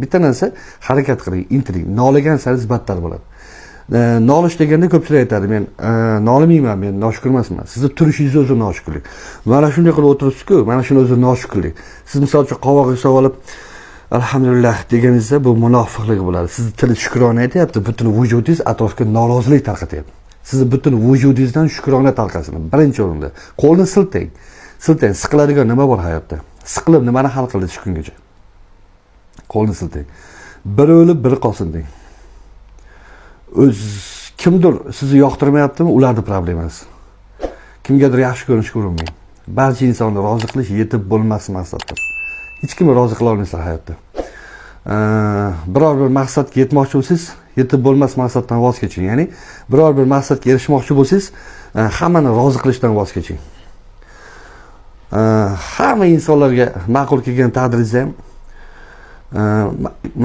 Bitta narsa, harakat qiling, intiling. Noligan sari battar bo'ladi. Nolish deganda ko'pchilik aytadi, men nolimayman, men noshukrmasman. Sizni turishingiz o'zi noshukrlik. Mana shunday qilib o'tiribsiz-ku, mana shuni o'zi noshukrlik. Siz misol uchun qovog'ingizni olib alhamdulillah deganingizda bu munofiqlik bo'ladi. Sizni tili shukrona aytyapti, butun vujudingiz atrofga norozilik tarqatyapti. Sizni butun vujudingizdan shukrona tarqasin. Birinchi o'rinda qo'lni silting. Silting, siqiladigan nima bor hayotda? Siqilib nimani hal qildi shu kungacha? Qo'lni silting. Bir o'lib, bir qolsin deng. Kimdir sizni yoqtirmayaptimi? Ularning problemasi. Kimgadir yaxshi ko'rinishga urinmang. Barcha insonni rozi qilish yetib bo'lmas maqsaddir. Hech kimni rozi qila olmaysizlar hayotda. Biror bir maqsadga yetmoqchi bo'lsangiz, yetib bo'lmas maqsaddan voz keching. Ya'ni biror bir maqsadga erishmoqchi bo'lsangiz, hammani rozi qilishdan voz keching. Hamma insonlarga ma'qul kelgan taqdiringizda ham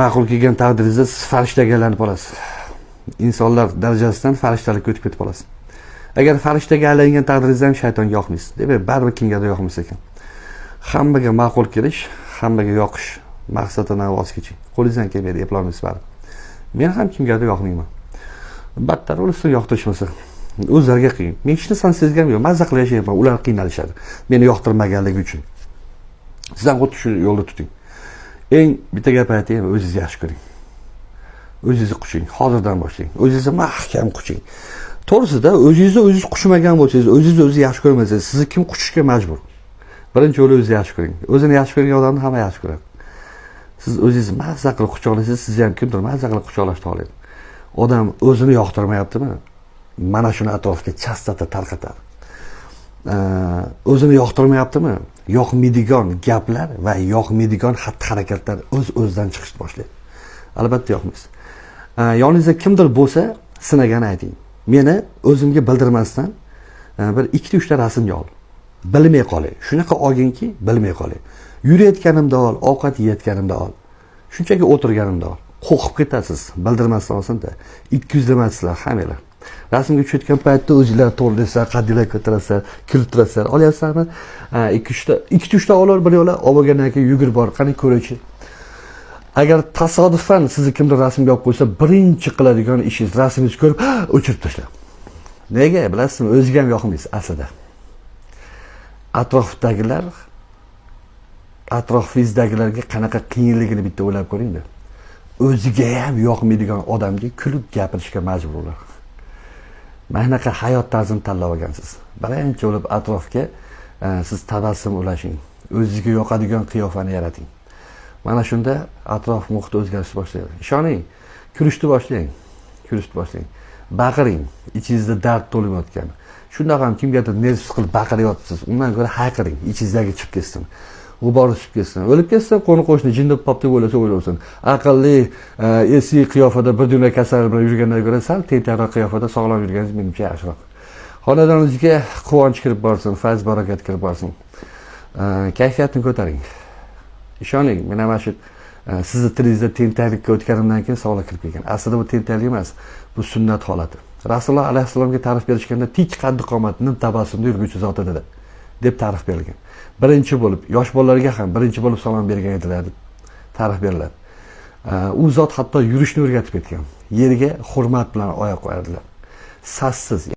ma'qul kelgan taqdiringizda siz farishtaga aylanib olasiz. İnsanlar darajasidan farishtalikka o'tib ketib olasiz. Agar farishtaga aylangan taqdiringizda ham shaytonga yoqmaysiz. Demak, baribir kimgadir yoqmas ekan. Hammaga ma'qul kelish, hammaga yoqish maqsadidan voz keching. Qo'lingizdan kelmaydi, eplolmaysiz baribir. Men ham kimgadir yoqmayman. Battar ularni yoqtirishmasa, o'zlariga qiyin. Men hech narsani sezganim yo'q, mazza qilib yashayapman, ular qiynalishadi. Meni yoqtirmaganligi uchun. Siz ham xuddi shu yo'lda tuting. Eng bitta gap aytaymi, o'zingizni yaxshi ko'ring. O'zingizni quching, hozirdan boshlang. O'zingizni mahkam quching. To'g'risida o'zingizni quchmagan bo'lsangiz, o'zingizni yaxshi ko'rmasangiz, sizni kim quchishga majbur? Birinchi o'zingizni yaxshi ko'ring. O'zini yaxshi ko'rgan odamni hamma yaxshi ko'radi. Siz o'zingizni mazza qilib quchoqlasangiz, sizni ham kimdir mazza qilib quchoqlashni xohlaydi. Odam o'zini yoqtirmayaptimi? Mana shuni atrofga chastata tarqatadi. O'zini yoqtirmayaptimi? Yoqmaydigan gaplar va yoqmaydigan xatti-harakatlar o'z-o'zidan chiqishni boshlaydi. Albatta yoqmaysiz. Yoningizda kimdir bo'lsa, sinagani ayting. Meni o'zimga bildirmasdan bir 2-3 ta rasmga ol. Bilmay qolay. Shunaqa olginki, bilmay qolay. Yurayotganimda ol, ovqat yeyotganimda ol. Shunchaki o'tirganimda ol. Qo'rqib ketasiz, bildirmasdan olsin-da. 200 demasizlar hammalar. Rasmga tushayotgan paytda o'zingizlar to'g'rilasizlar, qaddinglar ko'tarasizlar, kirib turasizlar. Olyapsizmi? 2-3 ta olib bir yo'la olgandan keyin yugurib bor, qani ko'raychi. Agar tasodifan sizni kimdir rasmga olib qo'ysa, birinchi qiladigan ishingiz rasmingizni ko'rib, o'chirib tashlang. Nega? Bilasizmi? O'ziga ham yoqmaysiz aslida. Atrofingizdagilarga qanaqa qiyinligini bitta o'ylab ko'ring-da. O'ziga ham yoqmaydigan odamga kulib gapirishga majbur ular. Mana hayot tarzini tanlab olgansiz. Birinchi bo'lib atrofga siz tabassum ulashing. O'zingizga yoqadigan qiyofani yarating. Mana shunda atrof muhit o'zgarishni boshlaydi. Ishoning, kurashni boshlang. Baqiring, ichingizda dard to'layotgan. Shunda ham kimgadir nerv siqilib baqiryapsiz. Undan ko'ra hayqiring, ichingizdagi chiqib ketsin. G'ubor chiqib ketsin. O'lib ketsin, qo'ni-qo'shni jinni popdi o'ylasa o'ylasin. Aqlli, esiy qiyofada bir dunyo kasal bilan yurgandan ko'ra sal tentakroq qiyofada sog'lom yurganingiz menimcha yaxshiroq. Xonadoningizga quvonch kirib borsin, fayz barokat kirib borsin. Kayfiyatni ko'taring. Ishoning, men ham shu sizni tilingizda tentaklikka o'tganimdan keyin sog'liq kirib kelgan. Aslida bu tentaklik emas, bu sunnat holati. Rasululloh alayhisalomga ta'rif berishganda tik qaddi qomatni tabassumda yurguvchi zot edi deb ta'rif berilgan. Birinchi bo'lib, yosh bolalarga ham birinchi bo'lib salom bergan edilar deb ta'rif beriladi. U zot hatto yurishni o'rgatib ketgan. Yerga hurmat bilan oyoq qo'yadilar. Sassiz